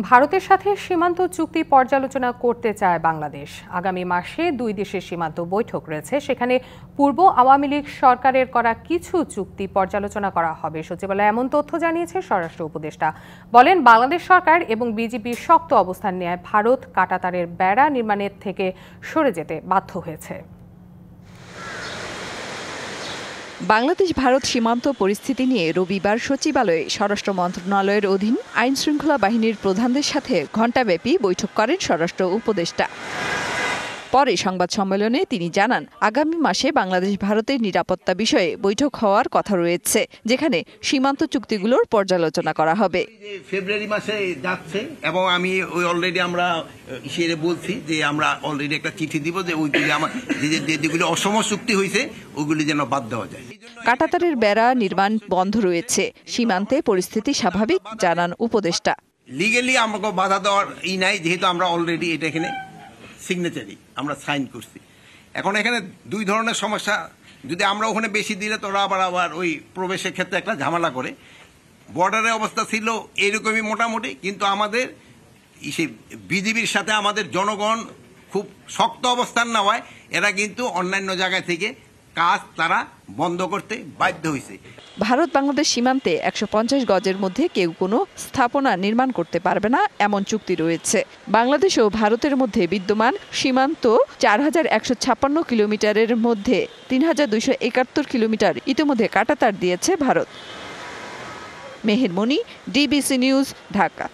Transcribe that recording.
ভারতের সাথে সীমান্ত চুক্তি পর্যালোচনা করতে চায় বাংলাদেশ। আগামী মাসে দুই দেশের সীমান্ত বৈঠক রয়েছে, সেখানে পূর্ব আওয়ামী লীগ সরকারের করা কিছু চুক্তি পর্যালোচনা করা হবে। সচিবালয়ে এমন তথ্য জানিয়েছে স্বরাষ্ট্র উপদেষ্টা। বলেন, বাংলাদেশ সরকার এবং বিজিবি শক্ত অবস্থান নেয় ভারত কাঁটাতারের বেড়া নির্মাণের থেকে সরে যেতে বাধ্য হয়েছে। বাংলাদেশ ভারত সীমান্ত পরিস্থিতি নিয়ে রবিবার সচিবালয়ে স্বরাষ্ট্র মন্ত্রণালয়ের অধীন আইন শৃঙ্খলা বাহিনীর প্রধানদের সাথে ঘণ্টাব্যাপী বৈঠক করেন স্বরাষ্ট্র উপদেষ্টা। পরে সংবাদ সম্মেলনে তিনি জানান, আগামী মাসে বাংলাদেশ ভারতের নিরাপত্তা বিষয়ে বৈঠক হওয়ার কথা রয়েছে, যেখানে সীমান্ত চুক্তিগুলোর পর্যালোচনা করা হবে। ফেব্রুয়ারি মাসে যাচ্ছে এবং আমি অলরেডি আমরা বলছি যে আমরা অলরেডি একটা চিঠি দিব যে ওইগুলি আমার যেগুলি অসম চুক্তি হয়েছে ওইগুলি যেন বাদ দেওয়া যায়। কাঁটাতারের বেড়া নির্মাণ বন্ধ রয়েছে, সীমান্তে পরিস্থিতি স্বাভাবিক জানান উপদেষ্টা। লিগেলি আমাকে বাধা দেওয়ার নাই, যেহেতু আমরা অলরেডি এটা এখানে সিগনেচারি আমরা সাইন করছি। এখন এখানে দুই ধরনের সমস্যা, যদি আমরা ওখানে বেশি দিলে তোরা আবার ওই প্রবেশের ক্ষেত্রে একটা ঝামেলা করে। বর্ডারের অবস্থা ছিল এরকমই মোটামুটি, কিন্তু আমাদের বিজিবির সাথে আমাদের জনগণ খুব শক্ত অবস্থান নেওয়ায় এরা কিন্তু অন্যান্য জায়গা থেকে কাজ তারা বন্ধ করতে বাধ্য হয়েছে। ভারত বাংলাদেশ সীমান্তে ১৫০ গজের মধ্যে কেউ কোনো স্থাপনা নির্মাণ করতে পারবে না, এমন চুক্তি রয়েছে। বাংলাদেশ ও ভারতের মধ্যে বিদ্যমান সীমান্ত ৪,১৫৬ কিলোমিটারের মধ্যে ৩,২৭১ কিলোমিটার ইতিমধ্যে কাঁটাতার দিয়েছে ভারত। মেহের মনি, ডিবিসি নিউজ, ঢাকা।